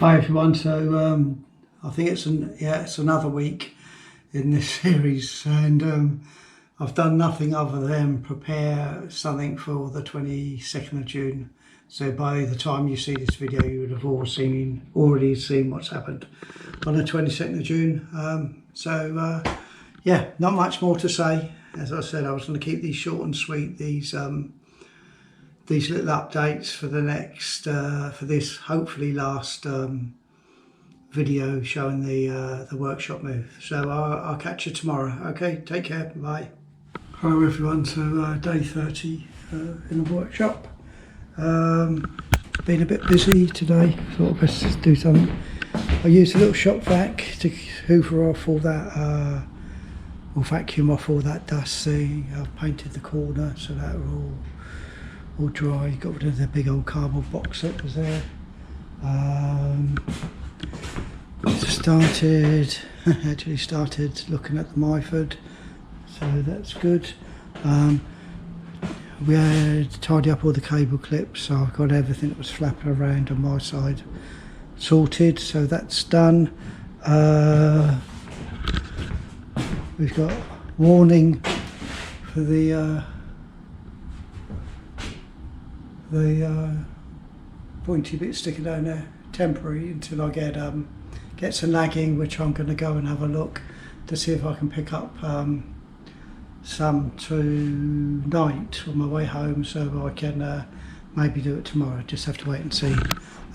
Hi everyone, so I think it's another week in this series, and I've done nothing other than prepare something for the 22nd of June. So by the time you see this video, you would have already seen what's happened on the 22nd of June. Yeah, not much more to say. As I said, I was going to keep these short and sweet, these little updates for the next, for this hopefully last video showing the workshop move. So I'll catch you tomorrow. Okay, take care, bye. Hello everyone, so day 30 in the workshop. Been a bit busy today, thought I'd best do something. I used a little shop vac to hoover off all that, or vacuum off all that dust. See, I've painted the corner so that are all dry. Got rid of the big old cardboard box that was there. Actually started looking at the Myford, so that's good. We had to tidy up all the cable clips, so I've got everything that was flapping around on my side sorted, so that's done. We've got warning for the pointy bit sticking down there, temporary until I get some lagging, which I'm going to go and have a look to see if I can pick up some tonight on my way home, so I can maybe do it tomorrow. Just have to wait and see.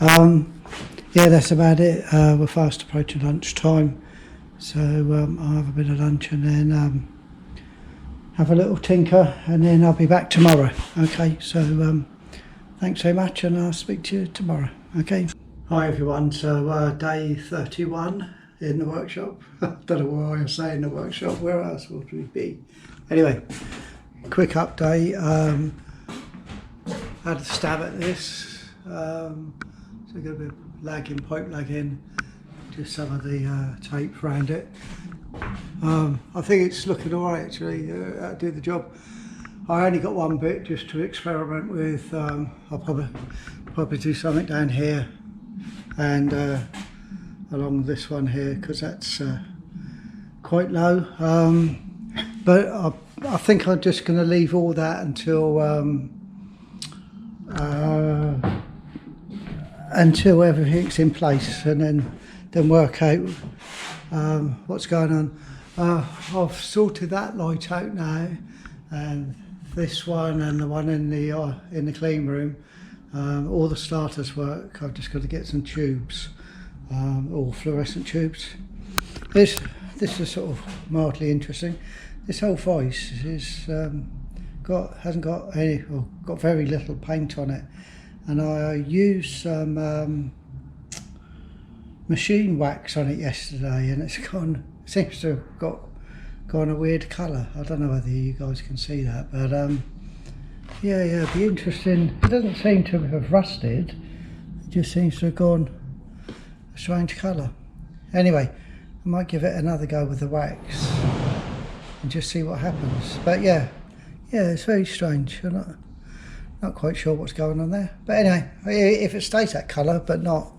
Yeah, that's about it. We're fast approaching lunchtime, so I'll have a bit of lunch and then have a little tinker, and then I'll be back tomorrow. Okay, so thanks so much, and I'll speak to you tomorrow. Okay. Hi everyone, so day 31 in the workshop. I don't know why I'm saying the workshop, where else would we be? Anyway, quick update. Had a stab at this, so got a bit of lagging, pipe lagging, just some of the tape around it. I think it's looking alright actually, that'll do the job. I only got one bit just to experiment with. I'll probably do something down here and along this one here, because that's quite low. But I think I'm just going to leave all that until everything's in place, and then work out what's going on. I've sorted that light out now, and this one and the one in the clean room. All the starters work. I've just got to get some tubes, all fluorescent tubes. This is sort of mildly interesting. This whole voice hasn't got any, or got very little paint on it, and I used some machine wax on it yesterday, and seems to have gone a weird colour. I don't know whether you guys can see that, but yeah, it'd be interesting. It doesn't seem to have rusted, it just seems to have gone a strange colour. Anyway, I might give it another go with the wax and just see what happens. But yeah, it's very strange. I'm not quite sure what's going on there. But anyway, if it stays that colour but not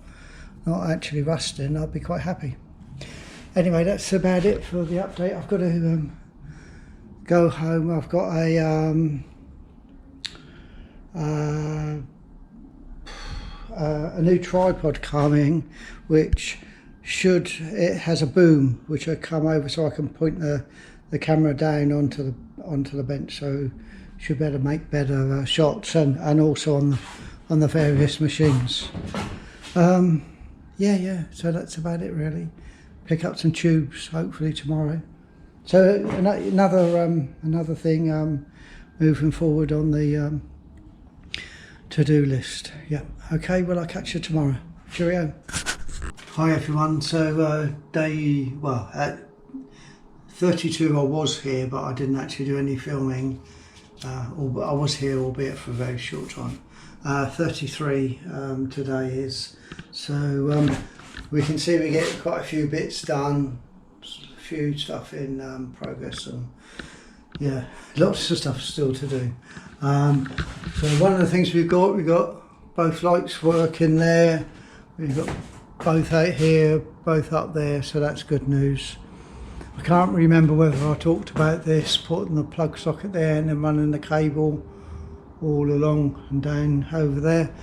actually rusting, I'll be quite happy. Anyway, that's about it for the update. I've got to go home. I've got a new tripod coming, which it has a boom which I come over so I can point the camera down onto the bench, so should be able to make better shots, and also on the various machines. Yeah, so that's about it really. Pick up some tubes hopefully tomorrow. So another thing moving forward on the to-do list. Yeah, okay, well I'll catch you tomorrow. Cheerio. Hi everyone, so at 32 I was here, but I didn't actually do any filming. I was here, albeit for a very short time. 33 today is, so we can see we get quite a few bits done, a few stuff in progress, and yeah, lots of stuff still to do. So one of the things we've got both lights working there. We've got both out here, both up there, so that's good news. I can't remember whether I talked about this, putting the plug socket there and then running the cable all along and down over there.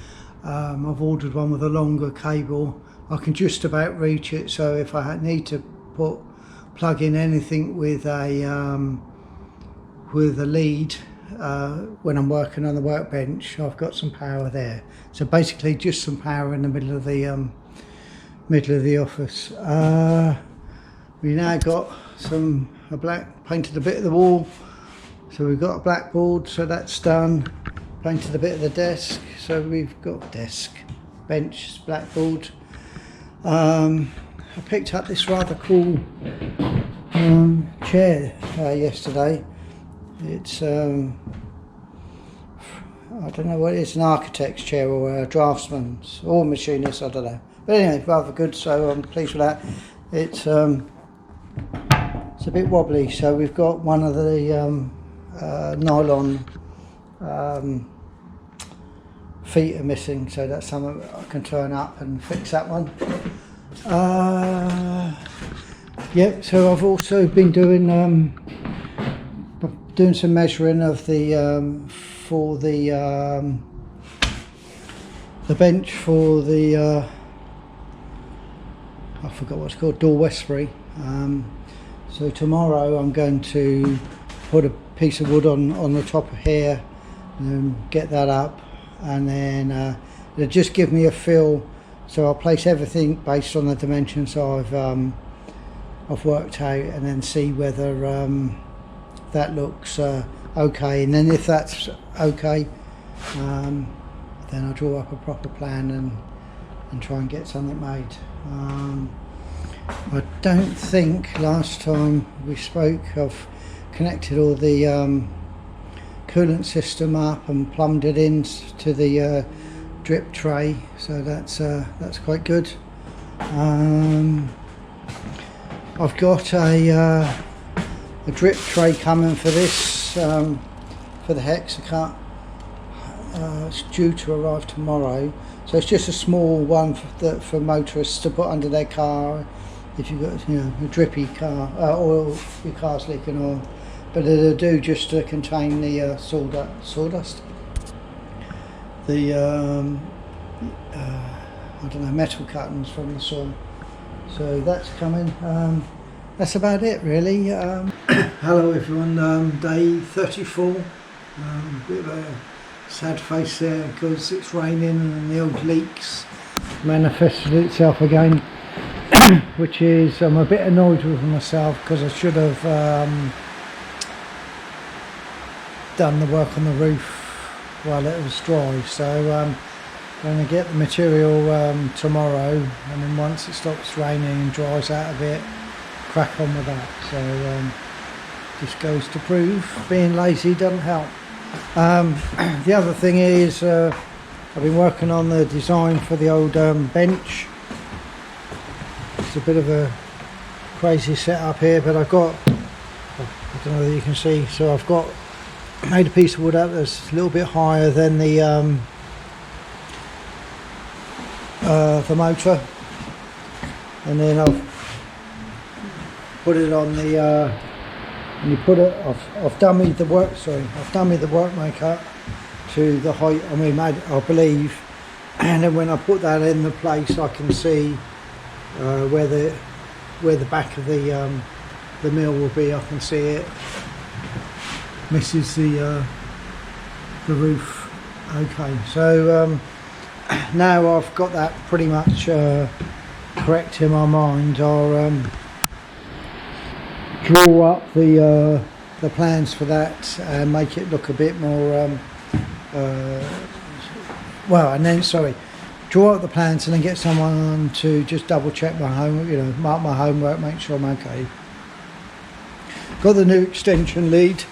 I've ordered one with a longer cable. I can just about reach it, so if I need to plug in anything with a lead when I'm working on the workbench, I've got some power there. So basically just some power in the middle of the office. We now got painted a bit of the wall, so we've got a blackboard, so that's done. Painted a bit of the desk, so we've got desk, bench, blackboard. I picked up this rather cool chair yesterday. It's I don't know what it is, an architect's chair or a draftsman's or machinist, I don't know. But anyway, rather good, so I'm pleased with that. It's a bit wobbly, so we've got one of the nylon feet are missing, so that's something I can turn up and fix that one. Yeah, so I've also been doing some measuring of the for the bench for the I forgot what it's called, Dore Westbury. So tomorrow I'm going to put a piece of wood on the top of here and get that up, and then it'll just give me a feel. So I'll place everything based on the dimensions I've worked out, and then see whether that looks okay. And then if that's okay, then I'll draw up a proper plan and try and get something made. I don't think last time we spoke I've connected all the coolant system up and plumbed it into the drip tray, so that's quite good. I've got a drip tray coming for this for the Hexacut. It's due to arrive tomorrow, so it's just a small one for motorists to put under their car if you've got, you know, a drippy car, oil, your car's leaking oil. But it'll do just to contain the sawdust, the I don't know, metal cuttings from the saw. So that's coming. That's about it really. Hello everyone, day 34. Bit of a sad face there because it's raining and the old leaks manifested itself again, which is, I'm a bit annoyed with myself because I should have done the work on the roof while it was dry. So I'm going to get the material tomorrow, and then once it stops raining and dries out a bit, crack on with that. So just goes to prove being lazy doesn't help. The other thing is I've been working on the design for the old bench. It's a bit of a crazy setup here, but I've got, I don't know whether you can see, so I've got made a piece of wood up that's a little bit higher than the motor, and then I've put it on the and you put it, I've dummied the work maker to the height I believe, and then when I put that in the place I can see where the back of the mill will be. I can see it misses the roof. Okay, so now I've got that pretty much correct in my mind. I'll draw up the plans for that and make it look a bit more draw up the plans and then get someone to just double check my mark my homework, make sure I'm okay. Got the new extension lead,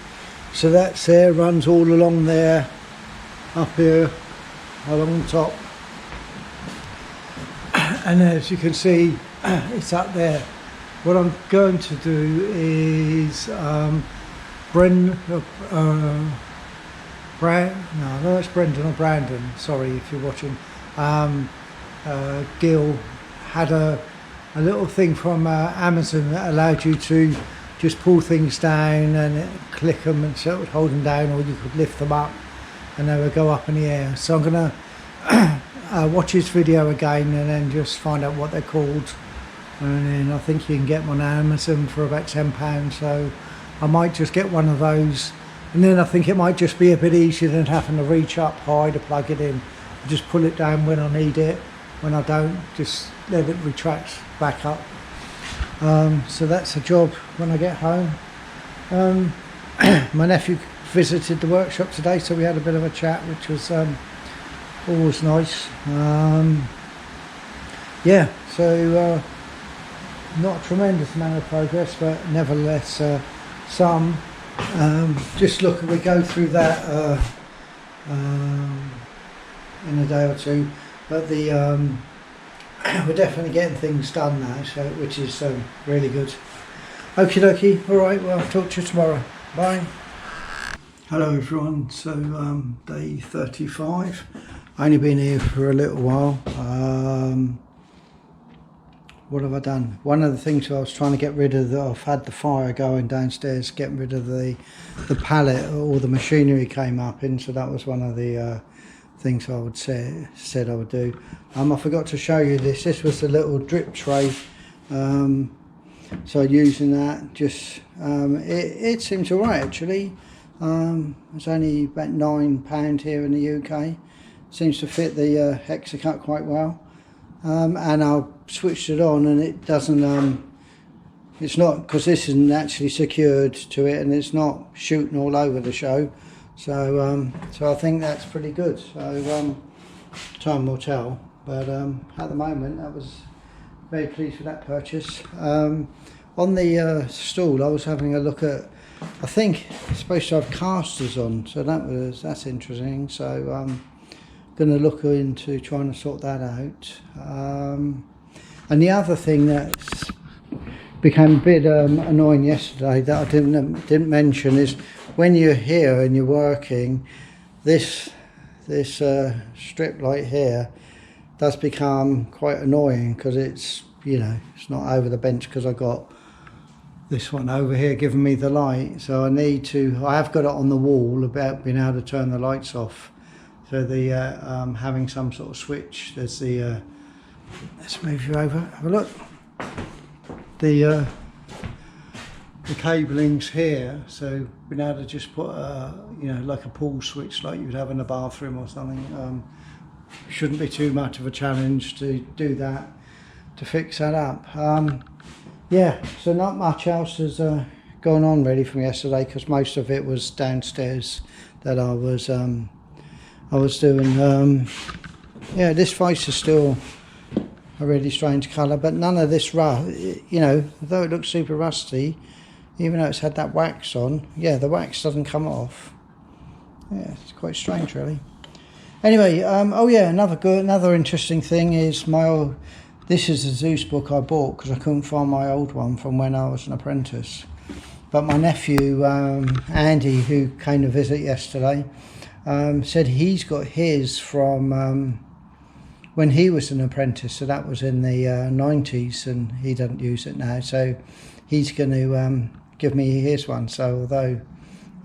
so that's there, runs all along there, up here along the top, and as you can see it's up there. What I'm going to do is Brendan or Brandon, sorry if you're watching, Gil had a little thing from Amazon that allowed you to just pull things down and click them and sort of hold them down, or you could lift them up and they would go up in the air. So I'm going to watch his video again and then just find out what they're called. And then I think you can get them on Amazon for about £10, so I might just get one of those. And then I think it might just be a bit easier than having to reach up high to plug it in. Just pull it down when I need it. When I don't, just let it retract back up. So that's a job when I get home. My nephew visited the workshop today, so we had a bit of a chat, which was always nice. Yeah, so not a tremendous amount of progress, but nevertheless some. Just look, we go through that in a day or two, but the we're definitely getting things done now, so which is really good. Okie dokie. All right, well, I'll talk to you tomorrow. Bye. Hello everyone. So day 35. Only been here for a little while. What have I done? One of the things I was trying to get rid of, I've had the fire going downstairs, getting rid of the pallet, all the machinery came up in, so that was one of the things I would said I would do. I forgot to show you this. This was the little drip tray. So using that, just it seems alright actually. It's only about £9 here in the UK. Seems to fit the Hexacut quite well. And I switched it on, and it doesn't. It's not, because this isn't actually secured to it, and it's not shooting all over the show. So so I think that's pretty good. So time will tell. But at the moment, I was very pleased with that purchase. On the stool, I was having a look at. I think it's supposed to have casters on, so that's interesting. So going to look into trying to sort that out. And the other thing that became a bit annoying yesterday that I didn't mention is when you're here and you're working, this strip light here does become quite annoying, because it's, you know, it's not over the bench, because I've got this one over here giving me the light, so I have got it on the wall about being able to turn the lights off. So the having some sort of switch. There's the let's move you over, have a look. The cabling's here, so being able to just put you know, like a pull switch like you would have in a bathroom or something, shouldn't be too much of a challenge to do that, to fix that up. Yeah, so not much else has gone on really from yesterday, because most of it was downstairs that I was doing. Yeah, this face is still a really strange colour, but none of this you know, although it looks super rusty, even though it's had that wax on, yeah, the wax doesn't come off. Yeah, it's quite strange really. Anyway, oh yeah, another interesting thing is this is a Zeus book I bought because I couldn't find my old one from when I was an apprentice. But my nephew Andy, who came to visit yesterday, said he's got his from when he was an apprentice, so that was in the 90s, and he doesn't use it now, so he's going to give me his one. So although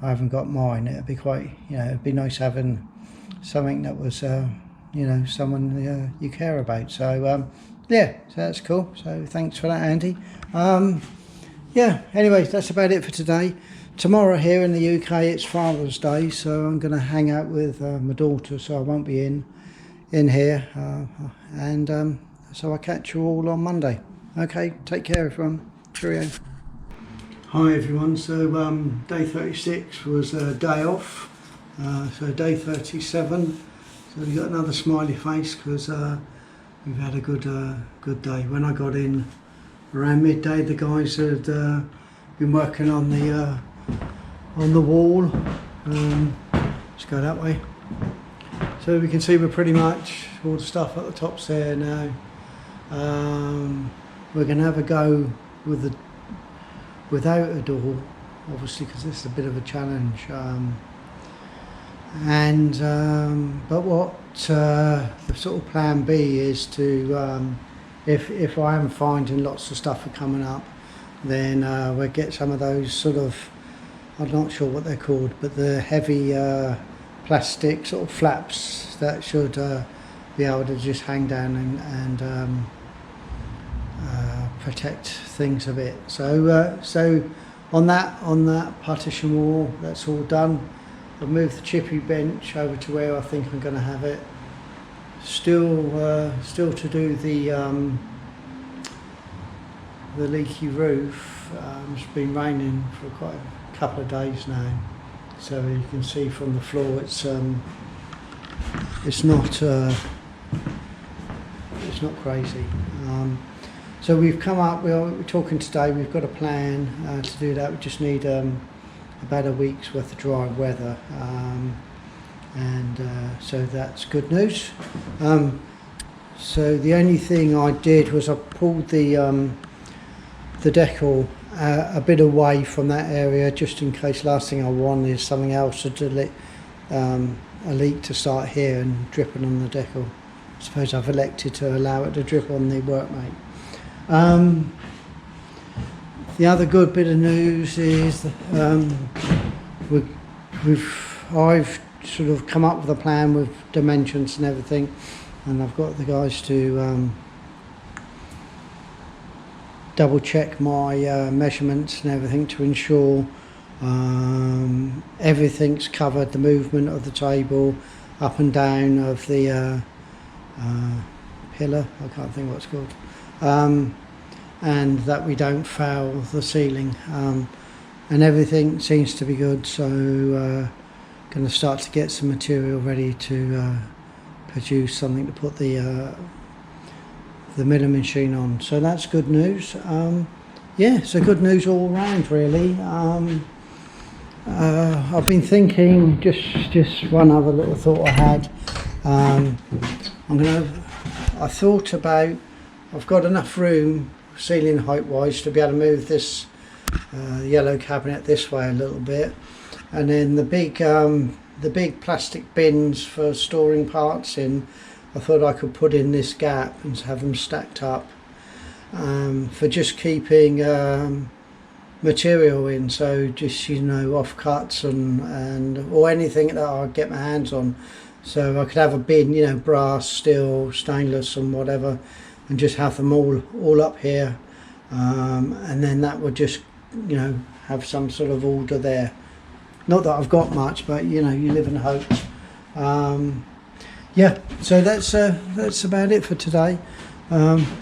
I haven't got mine, it'd be quite, you know, it'd be nice having something that was you know, someone you care about. So yeah, so that's cool. So thanks for that, Andy. Yeah, anyway, that's about it for today. Tomorrow here in the UK it's Father's Day, so I'm going to hang out with my daughter, so I won't be in here, and so I'll catch you all on Monday. Okay, take care everyone. Cheerio. Hi everyone, so day 36 was a day off, so day 37, so we got another smiley face because we've had a good day. When I got in around midday, the guys had been working on the wall. Let's go that way. So we can see we're pretty much all the stuff at the top's there now. We're going to have a go without a door, obviously, because this is a bit of a challenge. But what the sort of plan B is to if I am finding lots of stuff are coming up, then we'll get some of those sort of, I'm not sure what they're called, but the heavy plastic sort of flaps that should be able to just hang down and protect things a bit. So so on that partition wall, that's all done. I've moved the chippy bench over to where I think I'm going to have it. Still to do the leaky roof. It's been raining for quite a couple of days now, so you can see from the floor it's not crazy. So we've come up. We're talking today. We've got a plan to do that. We just need about a week's worth of dry weather. So that's good news. So the only thing I did was I pulled the decal a bit away from that area, just in case. Last thing I want is something else to a leak to start here and dripping on the decal. I suppose I've elected to allow it to drip on the workmate. The other good bit of news is I've sort of come up with a plan with dimensions and everything, and I've got the guys to double check my measurements and everything to ensure everything's covered, the movement of the table up and down of the pillar, I can't think what it's called, and that we don't foul the ceiling, and everything seems to be good. So going to start to get some material ready to produce something to put the milling machine on. So that's good news. Yeah, so good news all round really. I've been thinking, just one other little thought I had. I thought about, I've got enough room ceiling height wise to be able to move this yellow cabinet this way a little bit, and then the big plastic bins for storing parts in, I thought I could put in this gap and have them stacked up for just keeping material in, so just, you know, offcuts and or anything that I get my hands on. So I could have a bin, you know, brass, steel, stainless and whatever, and just have them all up here, and then that would just, you know, have some sort of order there. Not that I've got much, but you know, you live in hope. Yeah, so that's about it for today.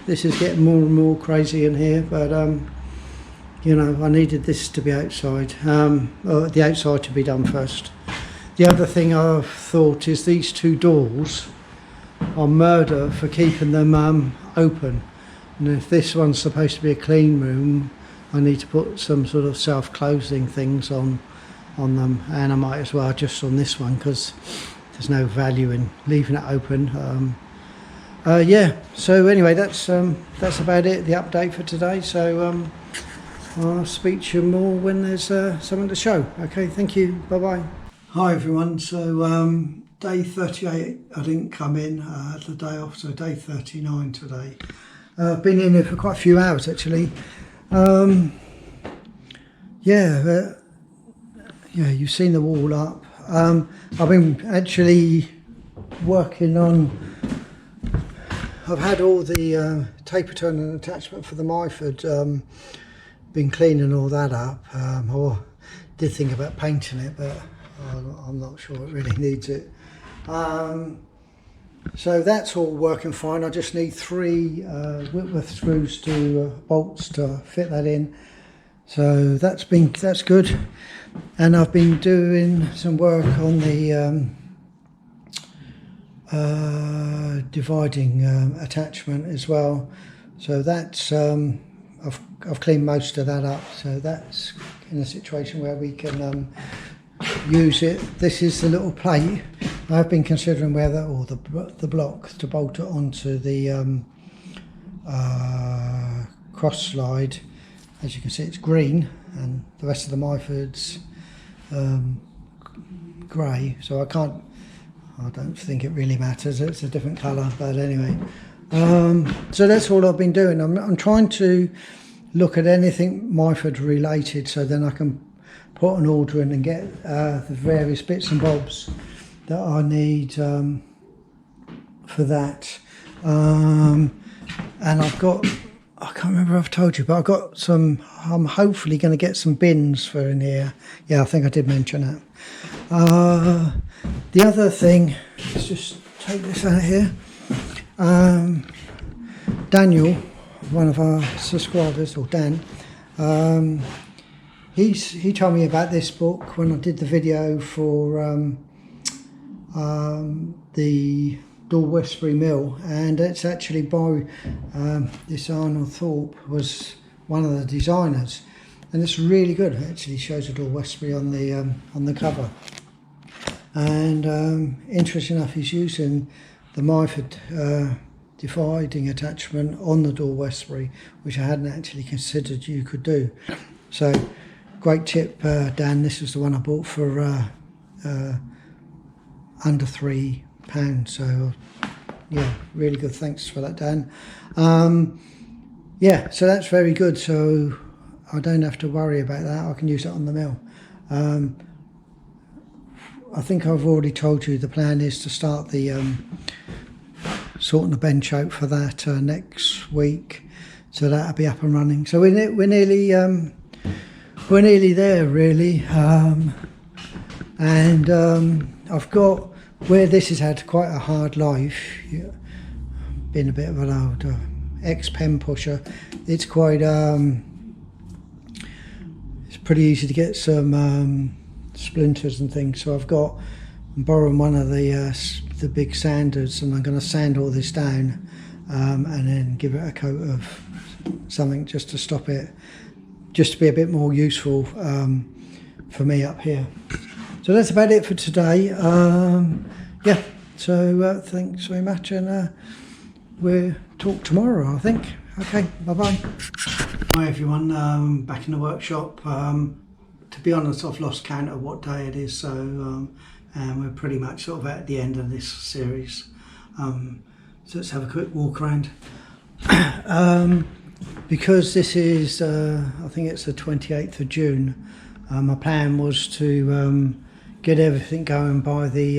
This is getting more and more crazy in here, but you know, I needed this to be outside, or the outside to be done first. The other thing I've thought is these two doors are murder for keeping them open, and if this one's supposed to be a clean room, I need to put some sort of self-closing things on them, and I might as well just on this one, because there's no value in leaving it open. Yeah, so anyway, that's about it, the update for today. So I'll speak to you more when there's something to show. Okay, thank you, bye bye. Hi everyone, so day 38 I didn't come in, the day off, so day 39 today. I've been in here for quite a few hours actually. Yeah, you've seen the wall up. I've been actually working on, I've had all the taper turn and attachment for the Myford, been cleaning all that up. I did think about painting it, but I'm not sure it really needs it. So that's all working fine. I just need 3 Whitworth screws to bolts to fit that in. So that's good. And I've been doing some work on the dividing attachment as well. So that's I've cleaned most of that up. So that's in a situation where we can use it. This is the little plate. I've been considering whether, or the block to bolt it onto the cross slide. As you can see, it's green, and the rest of the Myford's grey. So I don't think it really matters. It's a different colour, but anyway, So that's all I've been doing. I'm trying to look at anything Myford related, so then I can put an order in and get the various bits and bobs that I need for that. And I've got, I can't remember if I've told you, but I've got some, I'm hopefully going to get some bins for in here. Yeah, I think I did mention that. The other thing, let's just take this out here. Daniel, one of our subscribers, or Dan, he told me about this book when I did the video for the Dore Westbury Mill, and it's actually by this 𝗪𝗓𝗓𝗓𝗓 was one of the designers, and it's really good. It actually shows a Dore Westbury on the cover, and interesting enough, he's using the Myford dividing attachment on the Dore Westbury, which I hadn't actually considered you could do. So great tip, Dan. This was the one I bought for under £3. So yeah, really good. Thanks for that, Dan. Yeah, so that's very good. So I don't have to worry about that. I can use it on the mill. I think I've already told you the plan is to start the sorting the bench out for that next week, so that'll be up and running. So we're nearly there, really. And I've got, where this has had quite a hard life, been a bit of an old ex-pen pusher, it's quite it's pretty easy to get some splinters and things. So I've got, I'm borrowing one of the big sanders, and I'm going to sand all this down and then give it a coat of something just to stop it, just to be a bit more useful for me up here. So that's about it for today. Yeah, so thanks very much, and we'll talk tomorrow, I think. Okay, bye-bye. Hi everyone, back in the workshop. To be honest, I've lost count of what day it is, so and we're pretty much sort of at the end of this series. So let's have a quick walk around. Because this is, I think it's the 28th of June, my plan was to get everything going by the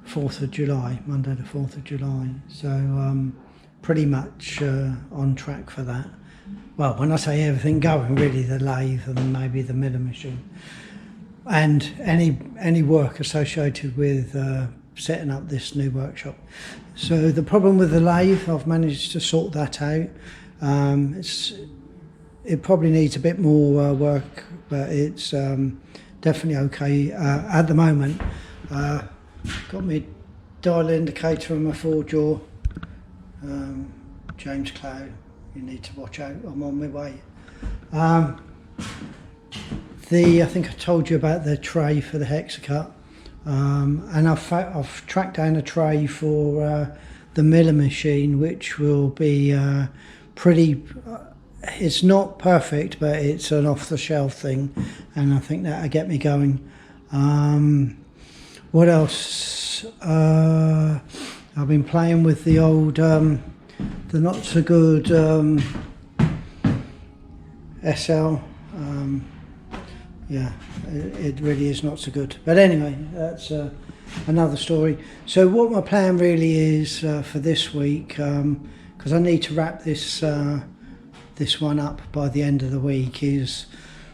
4th of July, Monday the 4th of July. So pretty much on track for that. Well, when I say everything going, really the lathe and maybe the milling machine, and any work associated with setting up this new workshop. So the problem with the lathe, I've managed to sort that out. It probably needs a bit more work, but it's definitely okay at the moment. Got my dial indicator and my 4-jaw. James Cloud, you need to watch out, I'm on my way. I think I told you about the tray for the Hexacut, and I've tracked down a tray for the milling machine, which will be pretty, it's not perfect, but it's an off-the-shelf thing, and I think that'll get me going. What else? I've been playing with the old, the not so good SL. Yeah, it really is not so good. But anyway, that's another story. So what my plan really is for this week, because I need to wrap this this one up by the end of the week, is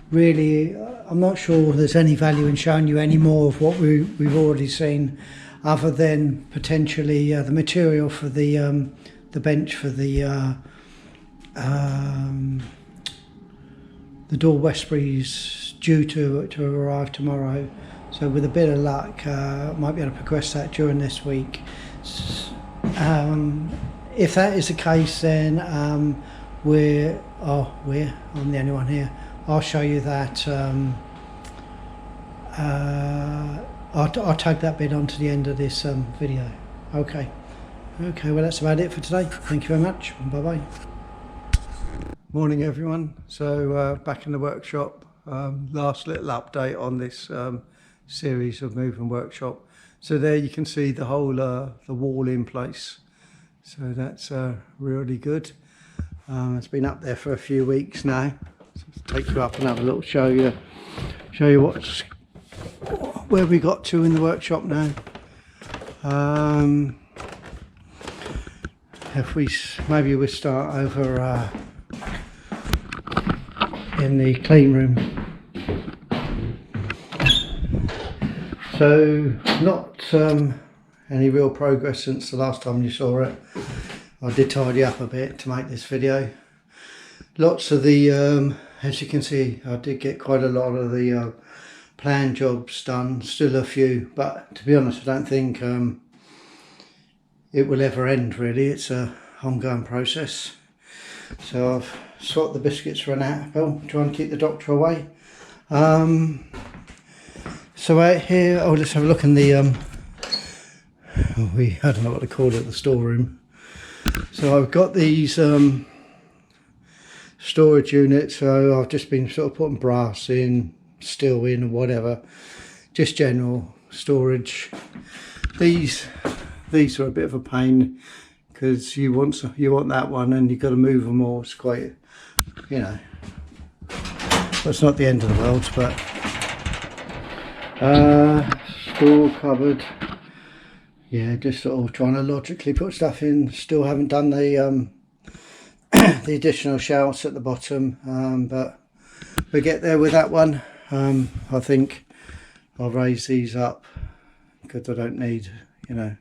really, I'm not sure there's any value in showing you any more of what we've already seen, other than potentially the material for the bench for the Dore Westbury's due to arrive tomorrow. So with a bit of luck, I might be able to progress that during this week. If that is the case, then I'm the only one here. I'll show you that. I'll tag that bit onto the end of this video. Okay, well that's about it for today. Thank you very much. Bye bye. Morning everyone. So back in the workshop. Last little update on this series of moving workshop. So there you can see the whole the wall in place. So that's really good. It's been up there for a few weeks now. So I'll take you up and have a look, show you where we got to in the workshop now. If maybe we start over in the clean room. So not any real progress since the last time you saw it. I did tidy up a bit to make this video. Lots of the, as you can see, I did get quite a lot of the planned jobs done, still a few, but to be honest I don't think it will ever end really. It's a ongoing process. So I've swapped the biscuits for an apple, trying to keep the doctor away. So out here, let's have a look in the I don't know what to call it, the storeroom. So I've got these storage units, so I've just been sort of putting brass in, steel in, and whatever, just general storage. These are a bit of a pain because you want that one and you've got to move them all. It's quite, you know, well, it's not the end of the world, but store cupboard. Yeah, just sort of trying to logically put stuff in. Still haven't done the the additional shelves at the bottom, but we get there with that one. I think I'll raise these up because I don't need, you know,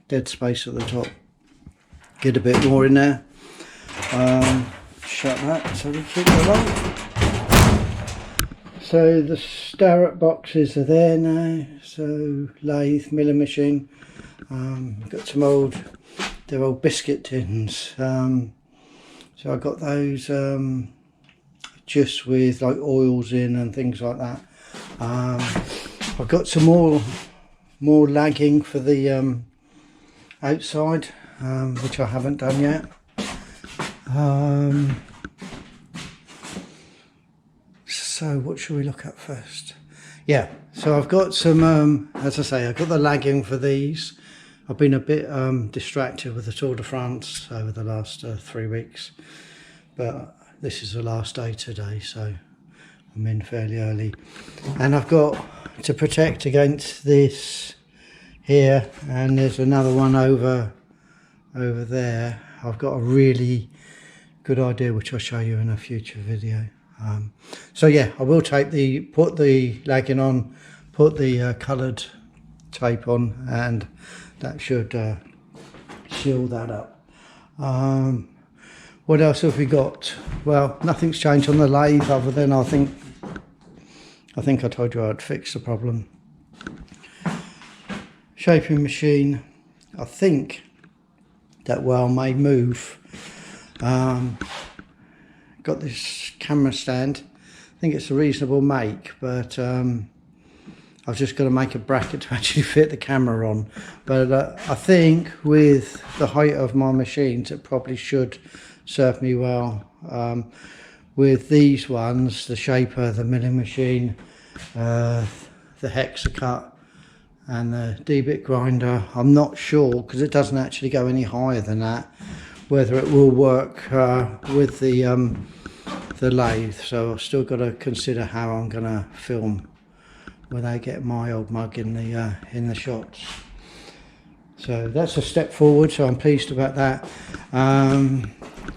dead space at the top. Get a bit more in there. Shut that so we keep it along. So the Starrett boxes are there now. So lathe, milling machine. Got some they're old biscuit tins. So I got those just with like oils in and things like that. I've got some more lagging for the outside, which I haven't done yet. So what should we look at first? Yeah, so I've got some, as I say, I've got the lagging for these. I've been a bit distracted with the Tour de France over the last 3 weeks, but this is the last day today, so I'm in fairly early. And I've got to protect against this here, and there's another one over there. I've got a really good idea which I'll show you in a future video. So yeah, I will put the lagging on, put the coloured tape on, and that should seal that up. What else have we got? Well, nothing's changed on the lathe other than I think I told you I'd fix the problem. Shaping machine, I think that well may move. Got this camera stand. I think it's a reasonable make, but I've just got to make a bracket to actually fit the camera on. But I think with the height of my machines, it probably should serve me well. With these ones, the Shaper, the milling machine, the Hexacut and the D-bit grinder, I'm not sure because it doesn't actually go any higher than that, whether it will work with the lathe. So I've still got to consider how I'm going to film when I get my old mug in the shots. So that's a step forward, so I'm pleased about that.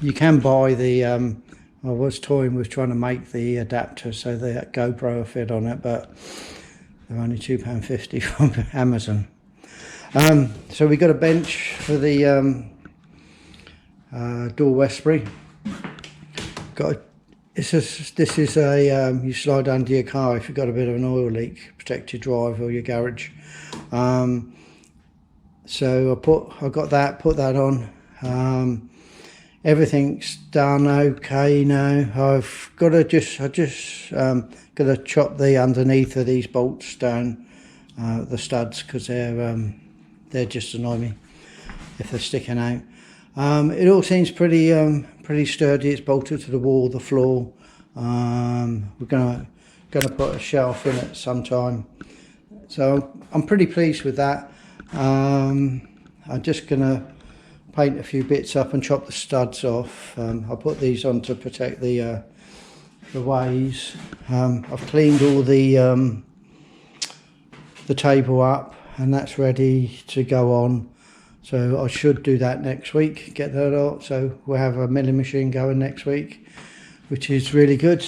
You can buy the I was toying with trying to make the adapter so the GoPro will fit on it, but they're only £2.50 from Amazon. So we got a bench for the Dore Westbury. This is a you slide under your car if you've got a bit of an oil leak, protect your drive or your garage. So I got that, put that on. Everything's done okay now. I've got to got to chop the underneath of these bolts down, the studs, because they're just annoy me if they're sticking out. It all seems pretty sturdy. It's bolted to the wall, the floor. We're gonna put a shelf in it sometime. So I'm pretty pleased with that. I'm just gonna paint a few bits up and chop the studs off. I put these on to protect the ways. I've cleaned all the table up, and that's ready to go on. So I should do that next week, get that out. So we'll have a milling machine going next week, which is really good.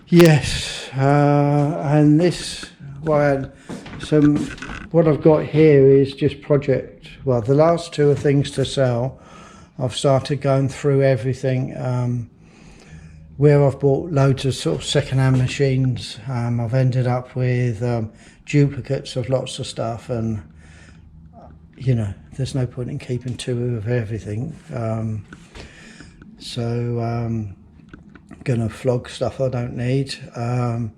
Yes, and this, what I've got here is just project. Well, the last two are things to sell. I've started going through everything. Where I've bought loads of sort of second-hand machines, I've ended up with duplicates of lots of stuff, and you know, there's no point in keeping two of everything. So I'm gonna flog stuff I don't need. And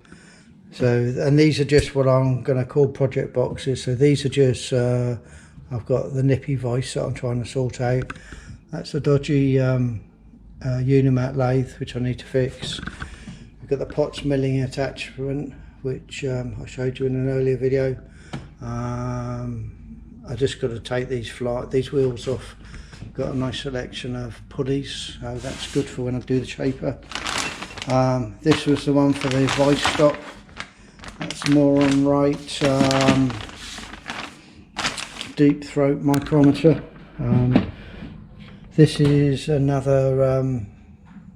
these are just what I'm gonna call project boxes. So these are just I've got the nippy vice that I'm trying to sort out. That's a dodgy Unimat lathe which I need to fix. We've got the pots milling attachment, which I showed you in an earlier video. I just got to take these wheels off. Got a nice selection of pulleys, so that's good for when I do the shaper. This was the one for the vice stop. That's more on right. Deep throat micrometer. This is another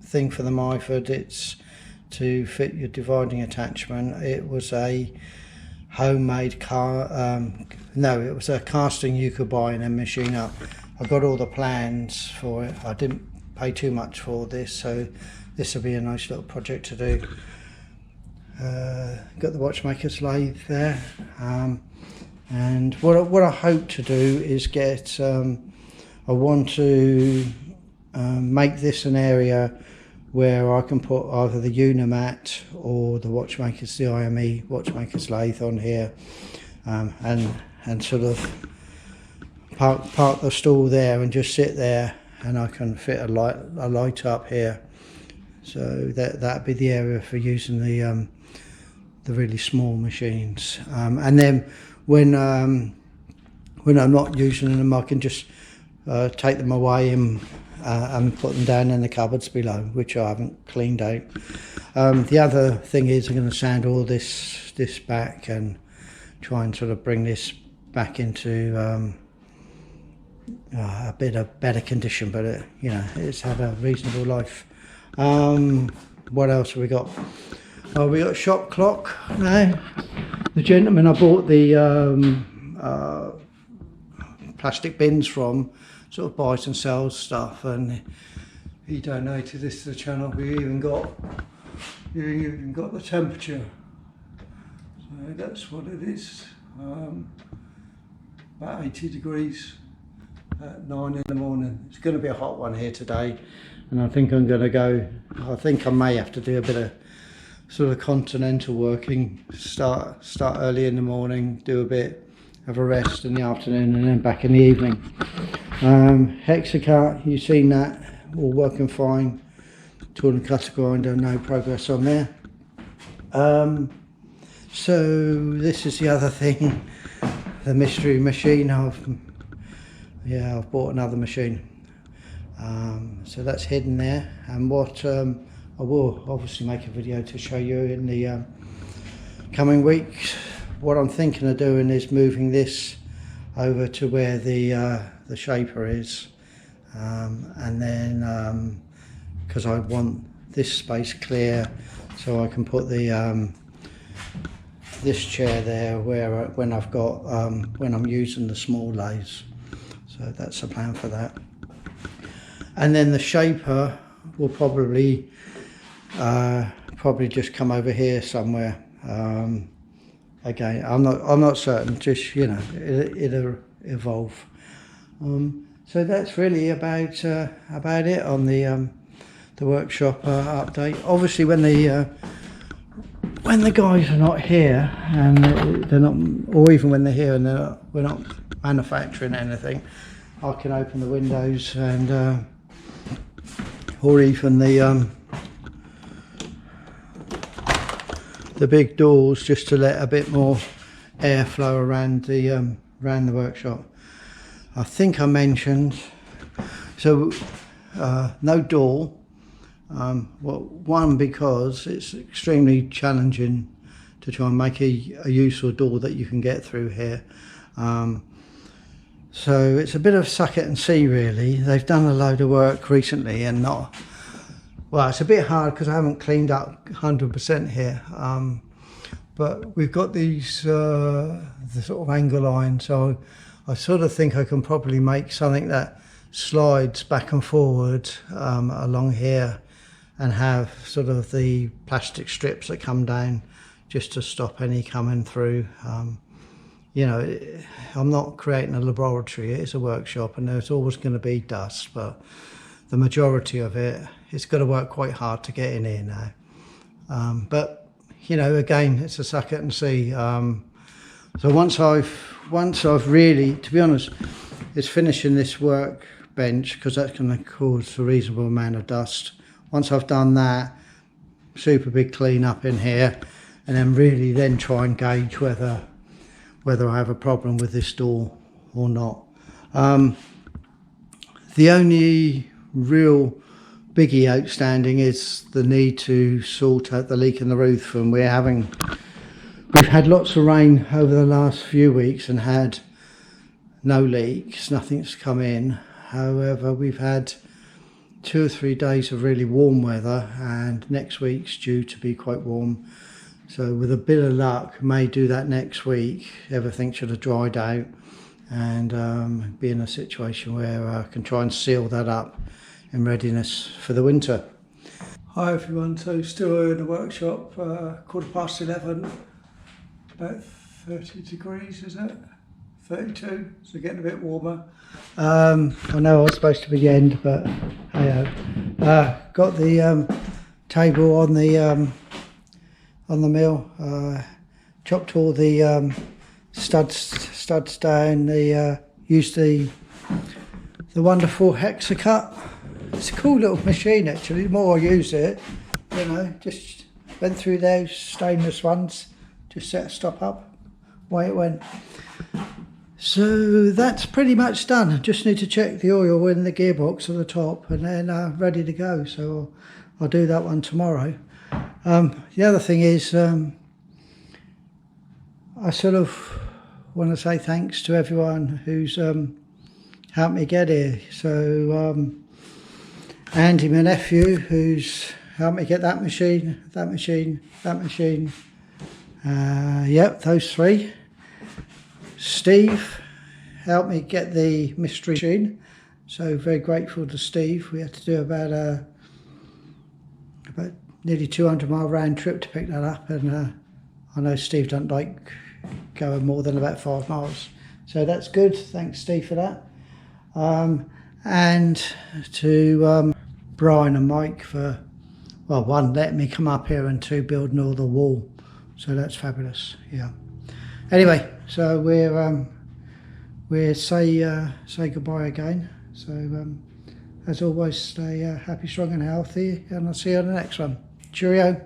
thing for the Myford. It's to fit your dividing attachment. It was a homemade it was a casting you could buy and then machine up. I got all the plans for it. I didn't pay too much for this, so this will be a nice little project to do. Got the watchmaker's lathe there, and what I hope to do is get. I want to make this an area where I can put either the Unimat or the 𝗏𝗏𝗧𝗏𝗏 watchmaker's lathe on here, and sort of park the stool there and just sit there, and I can fit a light up here. So that'd be the area for using the really small machines. And then when I'm not using them, I can just take them away and put them down in the cupboards below, which I haven't cleaned out. The other thing is I'm going to sand all this back and try and sort of bring this back into a bit of better condition, but you know, it's had a reasonable life. What else have we got? Oh, we got a shop clock now. The gentleman I bought the plastic bins from sort of buys and sells stuff, and he donated this to the channel. We even got the temperature, so that's what it is. About 80 degrees at 9 in the morning. It's going to be a hot one here today, and I think I'm going to go. I think I may have to do a bit of sort of continental working. Start early in the morning, do a bit, have a rest in the afternoon, and then back in the evening. Hexacut, you've seen that, all working fine. Tool and cutter grinder, no progress on there. So this is the other thing, the Mistry Machine. I've bought another machine. So that's hidden there, and what I will obviously make a video to show you in the coming weeks. What I'm thinking of doing is moving this over to where the shaper is, and then because I want this space clear so I can put the this chair there where when I'm using the small lathes. So that's the plan for that. And then the shaper will probably just come over here somewhere. Again, I'm not certain. Just, you know, it'll evolve. So that's really about it on the workshop update. Obviously, when the guys are not here, and they're not, or even when they're here and we're not manufacturing anything, I can open the windows and or even the big doors, just to let a bit more air flow around the workshop. I think I mentioned, so no door. Well, one, because it's extremely challenging to try and make a useful door that you can get through here. So it's a bit of suck it and see really. They've done a load of work recently and not, well, it's a bit hard because I haven't cleaned up 100% here. But we've got these the sort of angle line, so I sort of think I can probably make something that slides back and forward along here and have sort of the plastic strips that come down just to stop any coming through. You know, I'm not creating a laboratory, it's a workshop and there's always going to be dust, but the majority of it's got to work quite hard to get in here now. But you know, again, it's a suck it and see. So once I've really, to be honest, it's finishing this workbench because that's going to cause a reasonable amount of dust. Once I've done that, super big clean up in here, and then really then try and gauge whether I have a problem with this door or not. The only real biggie outstanding is the need to sort out the leak in the roof, and we've had lots of rain over the last few weeks and had no leaks, nothing's come in. However, we've had 2 or 3 days of really warm weather and next week's due to be quite warm. So with a bit of luck, may do that next week. Everything should have dried out and be in a situation where I can try and seal that up in readiness for the winter. Hi everyone, so still in the workshop, 11:15, about 30 degrees is it? 32, so getting a bit warmer. I know I was supposed to be the end, but hey, got the table on the mill, chopped all the studs down, used the wonderful Hexacut. It's a cool little machine actually. The more I use it, you know, just went through those stainless ones, just set a stop up, away it went. So that's pretty much done. I just need to check the oil in the gearbox at the top and then ready to go. So I'll do that one tomorrow. The other thing is I sort of want to say thanks to everyone who's helped me get here. So Andy, my nephew, who's helped me get that machine, yep, those 3. Steve helped me get the Mistry Machine, so very grateful to Steve. We had to do about nearly 200-mile round trip to pick that up, and I know Steve doesn't like going more than about 5 miles, so that's good. Thanks Steve for that. And to Brian and Mike for, well, 1, letting me come up here, and 2, building all the wall, so that's fabulous. Yeah, anyway, so we'll say goodbye again. So as always, stay happy, strong and healthy, and I'll see you on the next one. Cheerio.